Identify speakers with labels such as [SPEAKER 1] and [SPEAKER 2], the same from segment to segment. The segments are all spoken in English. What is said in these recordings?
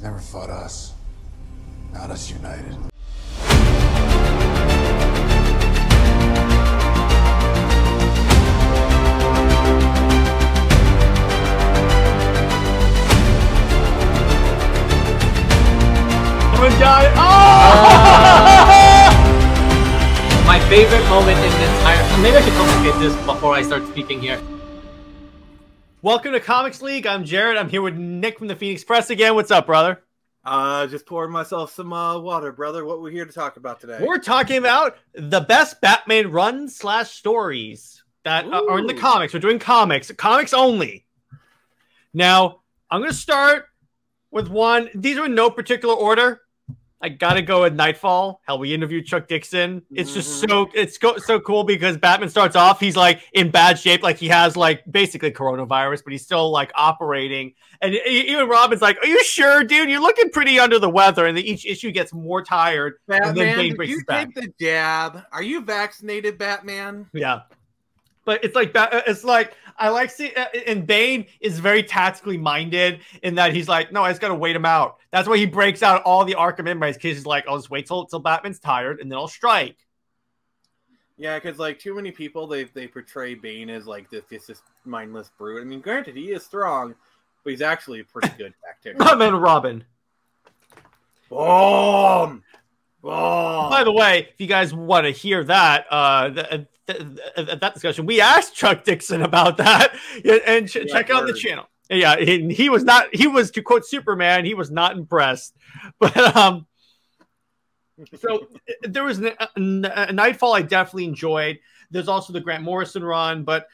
[SPEAKER 1] never fought us. Not us united.
[SPEAKER 2] Oh! My favorite moment in the entire... Maybe I should complicate this before I start speaking here. Welcome to Comics League. I'm Jared. I'm here with Nick from the Phoenix Press again. What's up, brother?
[SPEAKER 3] Just poured myself some water, brother. What we're here to talk about today?
[SPEAKER 2] We're talking about the best Batman runs/stories that are in the comics. We're doing comics only. Now, I'm going to start with one. These are in no particular order. I gotta go with Nightfall. Hell, we interviewed Chuck Dixon. It's just so cool because Batman starts off, he's like in bad shape, like he has like basically coronavirus, but he's still like operating. And even Robin's like, "Are you sure, dude? You're looking pretty under the weather." And then each issue gets more tired.
[SPEAKER 3] Batman,
[SPEAKER 2] and then Bane
[SPEAKER 3] did you take the jab? Are you vaccinated, Batman?
[SPEAKER 2] Yeah. But it's like I like seeing, and Bane is very tactically minded in that he's like, no, I just got to wait him out. That's why he breaks out all the Arkham inmates, because he's like, I'll just wait till Batman's tired and then I'll strike.
[SPEAKER 3] Yeah, because like too many people, they portray Bane as like this mindless brute. I mean, granted, he is strong, but he's actually a pretty good tactician.
[SPEAKER 2] Batman and Robin.
[SPEAKER 3] Boom!
[SPEAKER 2] By the way, if you guys want to hear that, that discussion, we asked Chuck Dixon about that, and check out the channel. Yeah, he was not. He was, to quote Superman, he was not impressed. But so there was a Nightfall I definitely enjoyed. There's also the Grant Morrison run, but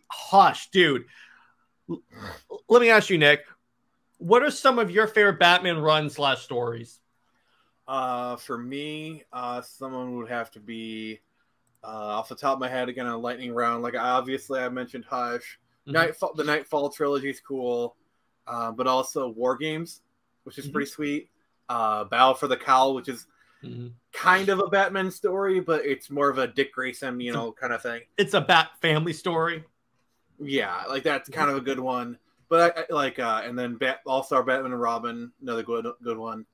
[SPEAKER 2] Hush, dude. Let me ask you, Nick. What are some of your favorite Batman runs/stories?
[SPEAKER 3] For me, someone would have to be off the top of my head again on lightning round. Like obviously, I mentioned Hush. Nightfall, the Nightfall trilogy is cool, but also War Games, which is pretty sweet. Battle for the Cowl, which is kind of a Batman story, but it's more of a Dick Grayson, kind of thing.
[SPEAKER 2] It's a Bat family story.
[SPEAKER 3] Yeah, like that's kind of a good one. But I like, and then All-Star Batman and Robin, another good one.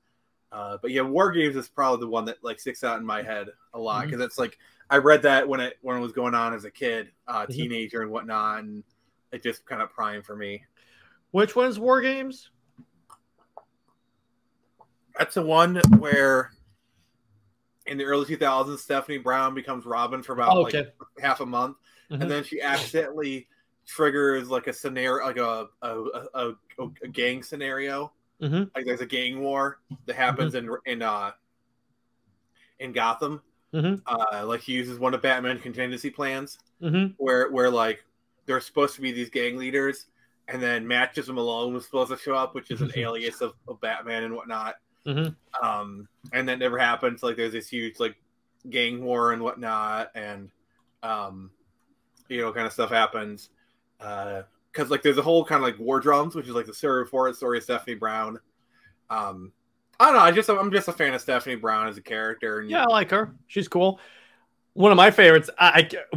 [SPEAKER 3] But yeah, War Games is probably the one that like sticks out in my head a lot, because it's like I read that when it was going on as a kid, teenager and whatnot, and it just kind of primed for me.
[SPEAKER 2] Which one is War Games?
[SPEAKER 3] That's the one where in the early 2000s, Stephanie Brown becomes Robin for about like half a month, and then she accidentally triggers like a scenario, like a gang scenario. Like there's a gang war that happens in Gotham. Like he uses one of Batman's contingency plans, where like there's supposed to be these gang leaders, and then Matches Malone was supposed to show up, which is an alias of Batman and whatnot. And that never happens. Like there's this huge like gang war and whatnot, and kind of stuff happens. Because like there's a whole kind of like War Drums, which is like the story of Stephanie Brown. I don't know. I'm just a fan of Stephanie Brown as a character. And,
[SPEAKER 2] yeah, I like her. She's cool. One of my favorites.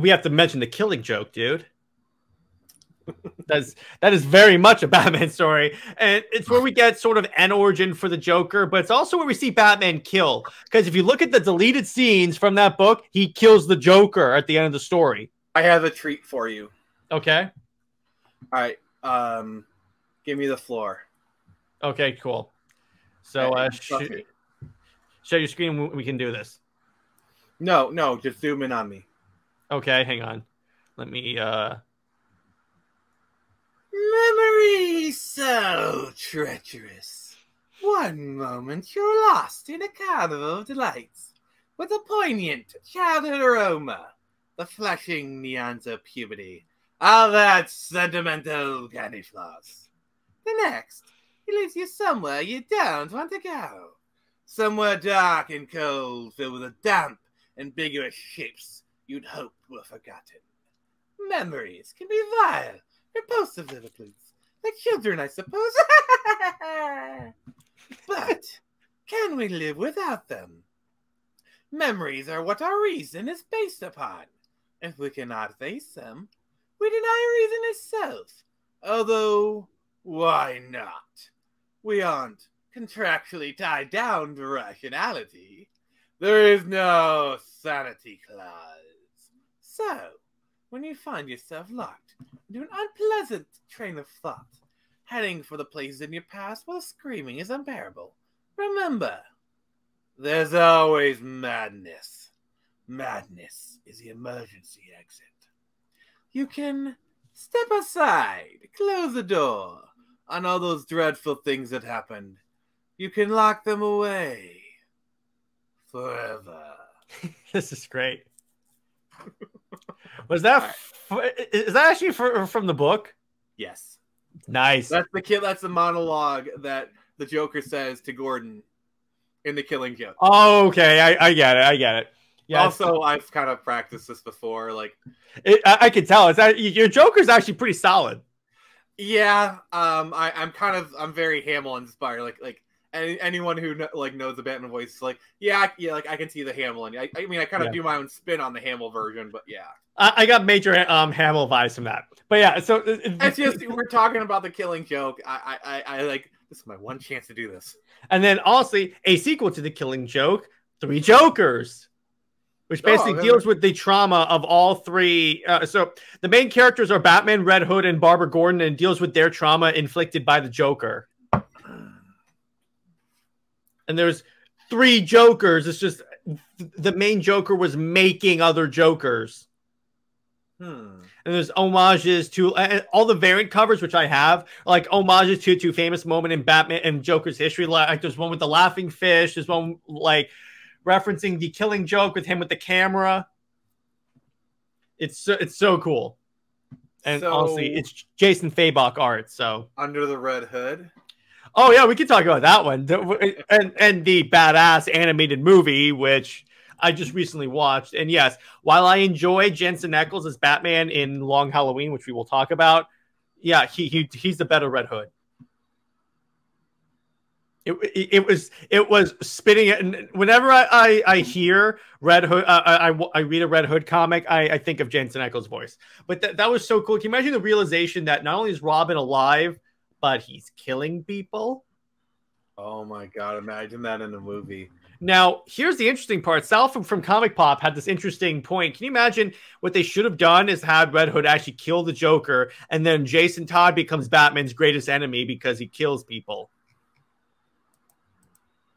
[SPEAKER 2] We have to mention the Killing Joke, dude. That is very much a Batman story, and it's where we get sort of an origin for the Joker, but it's also where we see Batman kill. Because if you look at the deleted scenes from that book, he kills the Joker at the end of the story.
[SPEAKER 3] I have a treat for you.
[SPEAKER 2] Okay.
[SPEAKER 3] All right. Give me the floor.
[SPEAKER 2] Okay, cool. So show your screen and we can do this.
[SPEAKER 3] No, just zoom in on me.
[SPEAKER 2] Okay, hang on. Let me
[SPEAKER 3] Memory so treacherous. One moment you're lost in a carnival of delights, with a poignant childhood aroma, the flashing neons of puberty, all that sentimental candy floss. The next, he leaves you somewhere you don't want to go. Somewhere dark and cold, filled with the damp, ambiguous shapes you'd hope were forgotten. Memories can be vile, repulsive little brutes, like children, I suppose. But can we live without them? Memories are what our reason is based upon. If we cannot face them, we deny reason itself. Although, why not? we aren't contractually tied down to rationality. There is no sanity clause. So, when you find yourself locked into an unpleasant train of thought, heading for the places in your past while screaming is unbearable, remember, there's always madness. Madness is the emergency exit. You can step aside, close the door on all those dreadful things that happened. You can lock them away forever.
[SPEAKER 2] This is great. Was that is that actually from the book?
[SPEAKER 3] Yes.
[SPEAKER 2] Nice.
[SPEAKER 3] That's the kid. That's the monologue that the Joker says to Gordon in The Killing Joke.
[SPEAKER 2] Oh, okay. I get it. I get it. Yeah.
[SPEAKER 3] Also, I've kind of practiced this before. Like,
[SPEAKER 2] I can tell. It's that your Joker's actually pretty solid.
[SPEAKER 3] Yeah. I'm very Hamill inspired. Like anyone who knows the Batman voice, like, yeah. Like I can see the Hamill. And I mean, I kind of do my own spin on the Hamill version, but yeah.
[SPEAKER 2] I got major Hamill vibes from that. But yeah, so
[SPEAKER 3] it's just we're talking about The Killing Joke. I like, this is my one chance to do this.
[SPEAKER 2] And then also a sequel to The Killing Joke, Three Jokers, which basically deals with the trauma of all three. So the main characters are Batman, Red Hood, and Barbara Gordon, and deals with their trauma inflicted by the Joker. And there's three Jokers. It's just the main Joker was making other Jokers. And there's homages to all the variant covers, which I have, like homages to famous moment in Batman and Joker's history. Like there's one with the laughing fish. There's one like referencing The Killing Joke with him with the camera. It's so cool. And honestly, it's Jason Fabok art. So
[SPEAKER 3] Under the Red Hood.
[SPEAKER 2] Oh yeah, we can talk about that one. And the badass animated movie, which I just recently watched. And yes, while I enjoy Jensen Ackles as Batman in Long Halloween, which we will talk about, yeah, he's the better Red Hood. It was spitting it. And whenever I hear Red Hood, I read a Red Hood comic, I think of Jensen Ackles' voice. But that was so cool. Can you imagine the realization that not only is Robin alive, but he's killing people?
[SPEAKER 3] Oh my God, imagine that in a movie.
[SPEAKER 2] Now, here's the interesting part. Sal from Comic Pop had this interesting point. Can you imagine what they should have done is had Red Hood actually kill the Joker, and then Jason Todd becomes Batman's greatest enemy because he kills people?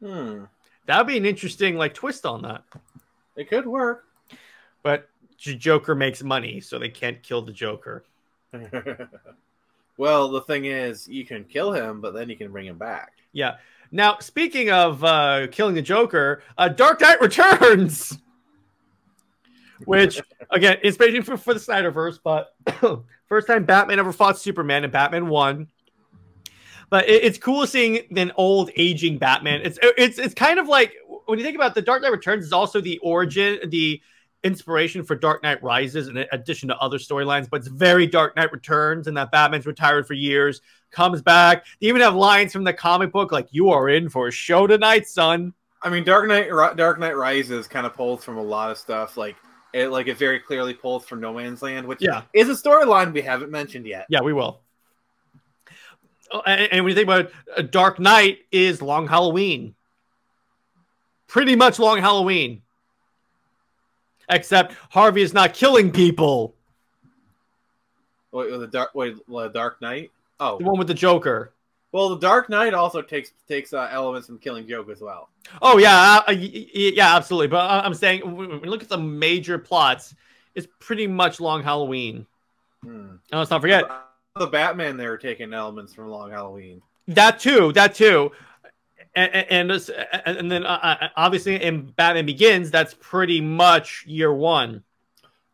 [SPEAKER 2] That would be an interesting twist on that.
[SPEAKER 3] It could work.
[SPEAKER 2] But Joker makes money, so they can't kill the Joker.
[SPEAKER 3] Well, the thing is, you can kill him, but then you can bring him back.
[SPEAKER 2] Yeah. Now, speaking of killing the Joker, Dark Knight Returns, which, again, inspiration for the Snyderverse, but first time Batman ever fought Superman, and Batman won. But it's cool seeing an old, aging Batman. It's kind of like, when you think about The Dark Knight Returns, is also the origin, the inspiration for Dark Knight Rises, in addition to other storylines, but it's very Dark Knight Returns, and that Batman's retired for years, comes back. They even have lines from the comic book like, "You are in for a show tonight, son."
[SPEAKER 3] I mean, Dark Knight Rises kind of pulls from a lot of stuff. It very clearly pulls from No Man's Land, which is a storyline we haven't mentioned yet.
[SPEAKER 2] Yeah, we will. And when you think about it, Dark Knight is Long Halloween. Pretty much Long Halloween. Except Harvey is not killing people.
[SPEAKER 3] Wait, the Dark Knight? Oh,
[SPEAKER 2] the one with the Joker.
[SPEAKER 3] Well, the Dark Knight also takes elements from Killing Joke as well.
[SPEAKER 2] Oh yeah, yeah, absolutely. But I'm saying, when you look at the major plots, it's pretty much Long Halloween. And let's not forget
[SPEAKER 3] the Batman. They were taking elements from Long Halloween.
[SPEAKER 2] That too. And then obviously in Batman Begins, that's pretty much year one.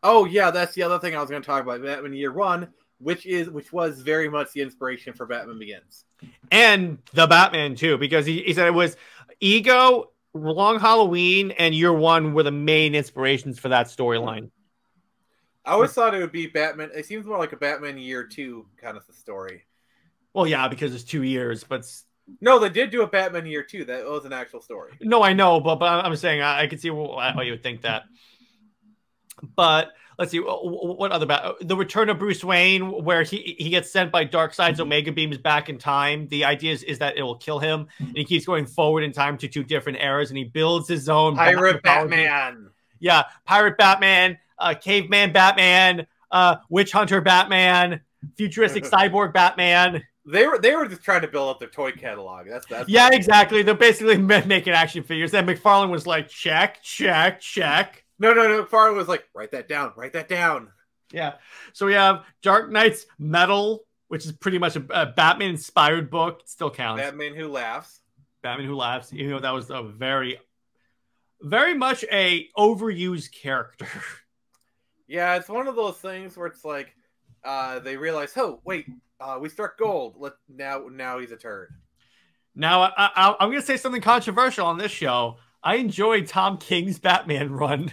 [SPEAKER 3] Oh yeah, that's the other thing I was going to talk about. Batman Year One, which was very much the inspiration for Batman Begins, and
[SPEAKER 2] the Batman too, because he said it was Ego, Long Halloween, and Year One were the main inspirations for that storyline.
[SPEAKER 3] I always thought it would be Batman. It seems more like a Batman Year Two kind of a story.
[SPEAKER 2] Well, yeah, because it's 2 years, but.
[SPEAKER 3] No, they did do a Batman Year 2. That was an actual story.
[SPEAKER 2] No, I know, but I'm saying I can see why you would think that. But let's see, what other the Return of Bruce Wayne, where he gets sent by Darkseid's Omega beams back in time. The idea is that it will kill him, and he keeps going forward in time to 2 different eras, and he builds his own
[SPEAKER 3] Pirate Batman.
[SPEAKER 2] Yeah, Pirate Batman, Caveman Batman, Witch Hunter Batman, Futuristic Cyborg Batman.
[SPEAKER 3] They were just trying to build up their toy catalog. That's
[SPEAKER 2] yeah, exactly. They're basically making action figures. And McFarlane was like, check.
[SPEAKER 3] No. McFarlane was like, write that down.
[SPEAKER 2] Yeah. So we have Dark Knight's Metal, which is pretty much a Batman-inspired book. It still counts.
[SPEAKER 3] Batman Who Laughs.
[SPEAKER 2] Even though that was a very, very much a overused character.
[SPEAKER 3] Yeah, it's one of those things where it's like, they realize, oh, wait, we struck gold. Now he's a turd.
[SPEAKER 2] Now, I'm going to say something controversial on this show. I enjoyed Tom King's Batman run.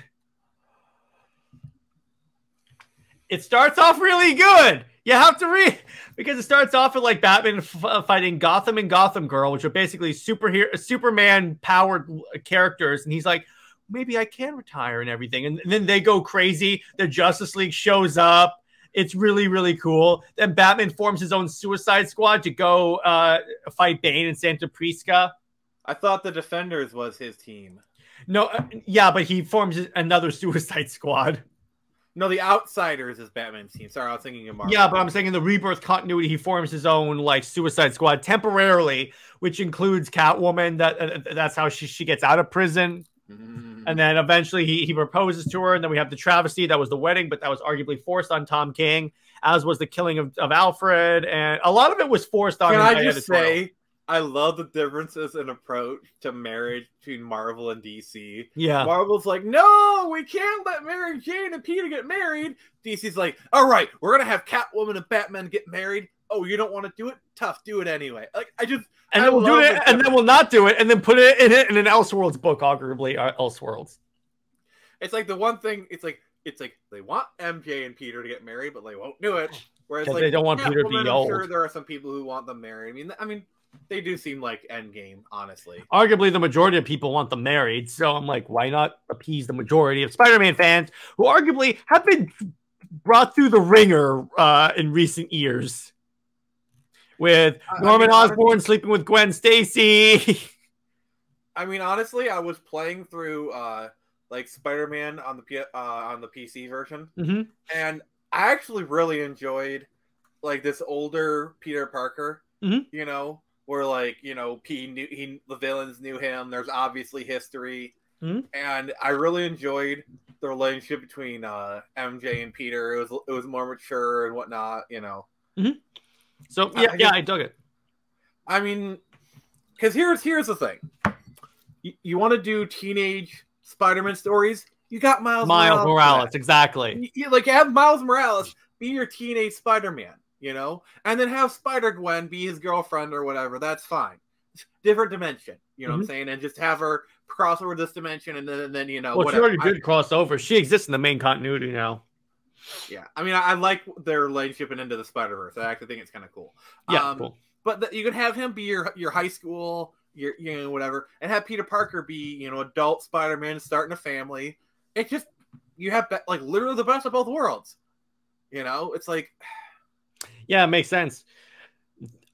[SPEAKER 2] It starts off really good. You have to read, because it starts off with like Batman fighting Gotham and Gotham Girl, which are basically Superman-powered characters. And he's like, maybe I can retire and everything. And then they go crazy. The Justice League shows up. It's really, really cool. Then Batman forms his own Suicide Squad to go fight Bane and Santa Prisca.
[SPEAKER 3] I thought the Defenders was his team.
[SPEAKER 2] No, yeah, but he forms another Suicide Squad.
[SPEAKER 3] No, the Outsiders is Batman's team. Sorry, I was thinking of Marvel.
[SPEAKER 2] Yeah, but I'm saying in the Rebirth continuity, he forms his own like Suicide Squad temporarily, which includes Catwoman. That's how she gets out of prison. And then eventually he proposes to her, and then we have the travesty. That was the wedding, but that was arguably forced on Tom King, as was the killing of Alfred, and a lot of it was forced on him.
[SPEAKER 3] Can I just say, I love the differences in approach to marriage between Marvel and DC.
[SPEAKER 2] Yeah.
[SPEAKER 3] Marvel's like, no, we can't let Mary Jane and Peter get married. DC's like, all right, we're going to have Catwoman and Batman get married. Oh, you don't want to do it? Tough, do it anyway. Like,
[SPEAKER 2] and then we'll do it, and then we'll not do it, and then put it in an Elseworlds book, arguably Elseworlds.
[SPEAKER 3] It's like the one thing. It's like they want MJ and Peter to get married, but they won't do it. Whereas like
[SPEAKER 2] they don't want Peter to be old.
[SPEAKER 3] I'm sure there are some people who want them married. I mean, they do seem like Endgame, honestly.
[SPEAKER 2] Arguably, the majority of people want them married, so I'm like, why not appease the majority of Spider-Man fans who arguably have been brought through the ringer in recent years? With Norman Osborn sleeping with Gwen Stacy.
[SPEAKER 3] I mean, honestly, I was playing through like Spider-Man on the PC version, and I actually really enjoyed like this older Peter Parker. You know, where like the villains knew him. There's obviously history, and I really enjoyed the relationship between MJ and Peter. It was more mature and whatnot.
[SPEAKER 2] So yeah, I dug it.
[SPEAKER 3] I mean, because here's the thing: you want to do teenage Spider-Man stories? You got Miles
[SPEAKER 2] Morales, exactly.
[SPEAKER 3] You like have Miles Morales be your teenage Spider-Man, and then have Spider-Gwen be his girlfriend or whatever. That's fine. Different dimension, you know what I'm saying, and just have her cross over this dimension, and then
[SPEAKER 2] Well,
[SPEAKER 3] whatever.
[SPEAKER 2] she already did cross over. She exists in the main continuity now.
[SPEAKER 3] Yeah, I mean, I like their relationship and Into the Spider-Verse. I actually think it's kind of cool.
[SPEAKER 2] Yeah, cool.
[SPEAKER 3] But you can have him be your high school, your whatever, and have Peter Parker be adult Spider-Man starting a family. It's just you have like literally the best of both worlds. It's like,
[SPEAKER 2] yeah, it makes sense.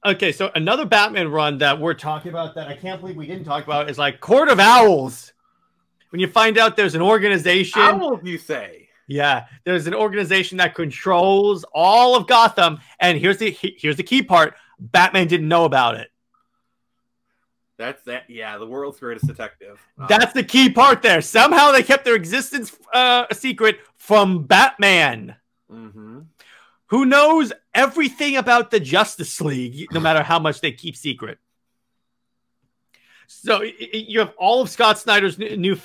[SPEAKER 2] Okay, so another Batman run that we're talking about that I can't believe we didn't talk about is like Court of Owls. When you find out there's an organization,
[SPEAKER 3] owls, you say.
[SPEAKER 2] Yeah, there's an organization that controls all of Gotham, and here's the key part: Batman didn't know about it.
[SPEAKER 3] Yeah, the world's greatest detective.
[SPEAKER 2] That's the key part there. Somehow they kept their existence a secret from Batman, who knows everything about the Justice League, no matter how much they keep secret. So you have all of Scott Snyder's new.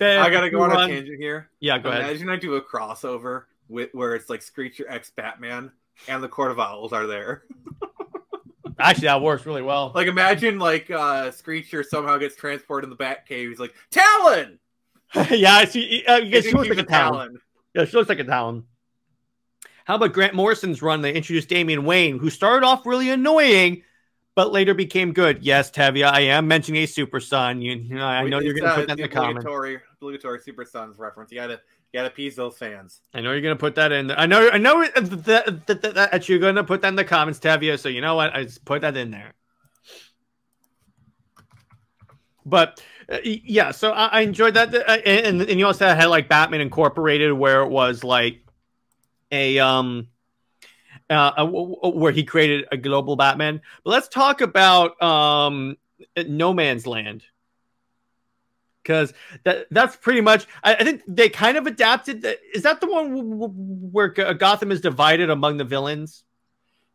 [SPEAKER 3] I gotta go on a tangent here.
[SPEAKER 2] Yeah, go ahead.
[SPEAKER 3] Imagine I do a crossover where it's like Screecher X Batman and the Court of Owls are there.
[SPEAKER 2] Actually, that works really well.
[SPEAKER 3] Like imagine like Screecher somehow gets transported in the Batcave. He's like Talon.
[SPEAKER 2] Yeah, she looks like a Talon. Yeah, she looks like a Talon. How about Grant Morrison's run? They introduced Damian Wayne, who started off really annoying, but later became good. Yes, Tevia, I am mentioning a Super Son. I know you're going to put that in the comments.
[SPEAKER 3] Obligatory Super Sons reference. You Gotta appease those fans.
[SPEAKER 2] I know you're gonna put that in there. I know that you're gonna put that in the comments, Tevia. So you know what? I just put that in there. But yeah, so I enjoyed that, and you also had like Batman Incorporated, where it was like a where he created a global Batman. But let's talk about No Man's Land. Because that's pretty much, I think they kind of adapted. Is that the one where Gotham is divided among the villains?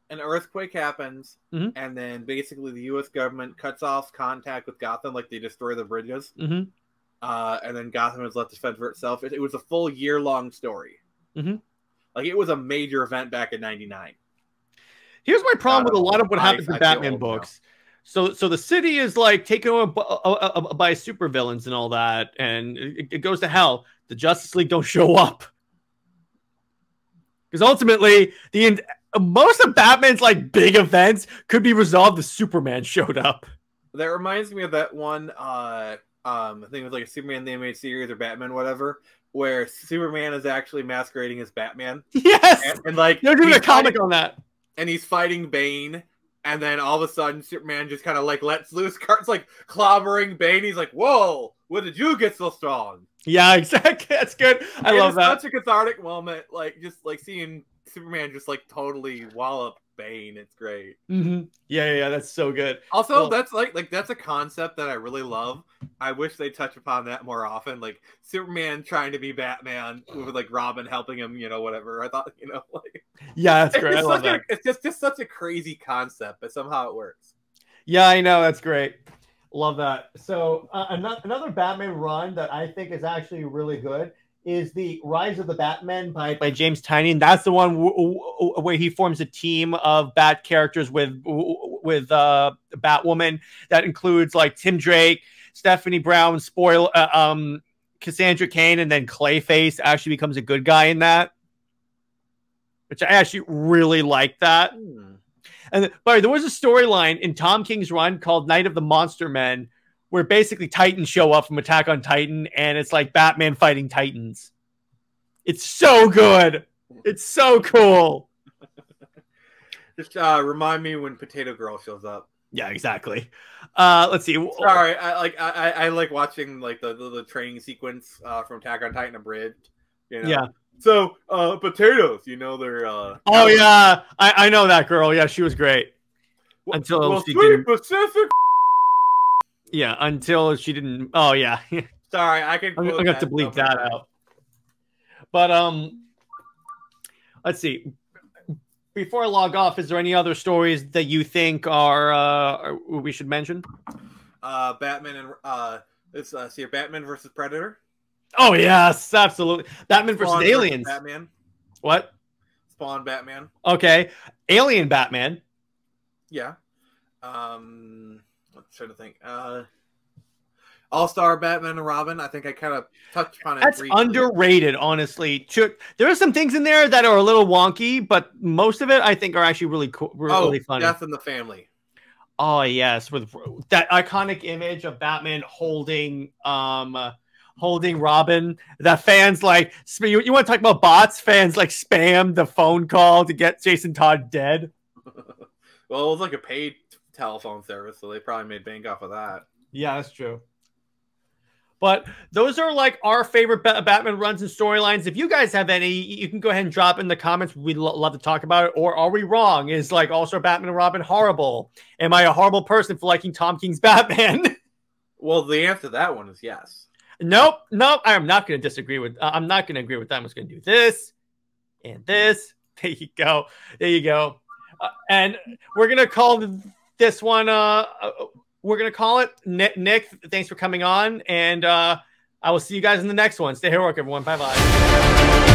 [SPEAKER 3] An earthquake happens, and then basically the U.S. government cuts off contact with Gotham, like they destroy the bridges. And then Gotham is left to fend for itself. It was a full year-long story. Like, it was a major event back in '99. Here's
[SPEAKER 2] my problem with a lot of what happens in Batman books. So the city is like taken over by supervillains and all that, and it goes to hell. The Justice League don't show up because ultimately most of Batman's like big events could be resolved if Superman showed up.
[SPEAKER 3] That reminds me of that one. I think it was like a Superman the Animated Series or Batman, whatever, where Superman is actually masquerading as Batman.
[SPEAKER 2] Yes,
[SPEAKER 3] and like
[SPEAKER 2] they're doing a comic on that,
[SPEAKER 3] and he's fighting Bane. And then all of a sudden, Superman just kind of like lets loose, carts like clobbering Bane. He's like, "Whoa, when did you get so strong?"
[SPEAKER 2] Yeah, exactly. That's good. I love that.
[SPEAKER 3] Such a cathartic moment, like just like seeing Superman just like totally wallop Bane. It's great.
[SPEAKER 2] Yeah, that's so good.
[SPEAKER 3] Also, that's like that's a concept that I really love. I wish they touch upon that more often. Like Superman trying to be Batman with like Robin helping him, whatever. I thought, like
[SPEAKER 2] yeah, that's great. I love that.
[SPEAKER 3] It's just such a crazy concept, but somehow it works.
[SPEAKER 2] Yeah, I know. That's great. Love that. So another Batman run that I think is actually really good is the Rise of the Batman by James Tynion. That's the one where he forms a team of Bat characters with Batwoman that includes like Tim Drake, Stephanie Brown, Cassandra Cain, and then Clayface actually becomes a good guy in that, which I actually really like that. And but there was a storyline in Tom King's run called Night of the Monster Men, where basically Titans show up from Attack on Titan, and it's like Batman fighting Titans. It's so good. It's so cool.
[SPEAKER 3] Just remind me when Potato Girl shows up.
[SPEAKER 2] Yeah, exactly. Let's see.
[SPEAKER 3] Sorry, I like watching like the training sequence from Attack on Titan abridged.
[SPEAKER 2] Yeah.
[SPEAKER 3] So potatoes, they're.
[SPEAKER 2] Oh yeah, I know that girl. Yeah, she was great. Until she didn't.
[SPEAKER 3] Pacific.
[SPEAKER 2] Yeah, until she didn't. Oh yeah.
[SPEAKER 3] Sorry, I'm gonna
[SPEAKER 2] have to bleep that out. But let's see. Before I log off, is there any other stories that you think are we should mention?
[SPEAKER 3] Batman and let's see here, Batman versus Predator.
[SPEAKER 2] Oh yes, absolutely. Batman
[SPEAKER 3] Spawn
[SPEAKER 2] versus Aliens.
[SPEAKER 3] Batman.
[SPEAKER 2] What?
[SPEAKER 3] Spawn Batman.
[SPEAKER 2] Okay. Alien Batman.
[SPEAKER 3] Yeah. Let's try to think. All-Star Batman and Robin. I think I kind of touched upon it.
[SPEAKER 2] That's briefly. Underrated, honestly. There are some things in there that are a little wonky, but most of it I think are actually really cool, really funny.
[SPEAKER 3] Death in the Family.
[SPEAKER 2] Oh yes, with that iconic image of Batman holding Robin. That fans like you want to talk about bots? Fans like spam the phone call to get Jason Todd dead.
[SPEAKER 3] Well, it was like a paid telephone service, so they probably made bank off of that.
[SPEAKER 2] Yeah, that's true. But those are like our favorite Batman runs and storylines. If you guys have any, you can go ahead and drop in the comments. We'd love to talk about it. Or are we wrong? Is like also Batman and Robin horrible? Am I a horrible person for liking Tom King's Batman?
[SPEAKER 3] Well, the answer to that one is yes.
[SPEAKER 2] Nope. I am not going to disagree with. I'm not going to agree with that. I'm just going to do this and this. There you go. And we're going to call this one. We're going to call it Nick. Thanks for coming on. And I will see you guys in the next one. Stay heroic, everyone. Bye-bye.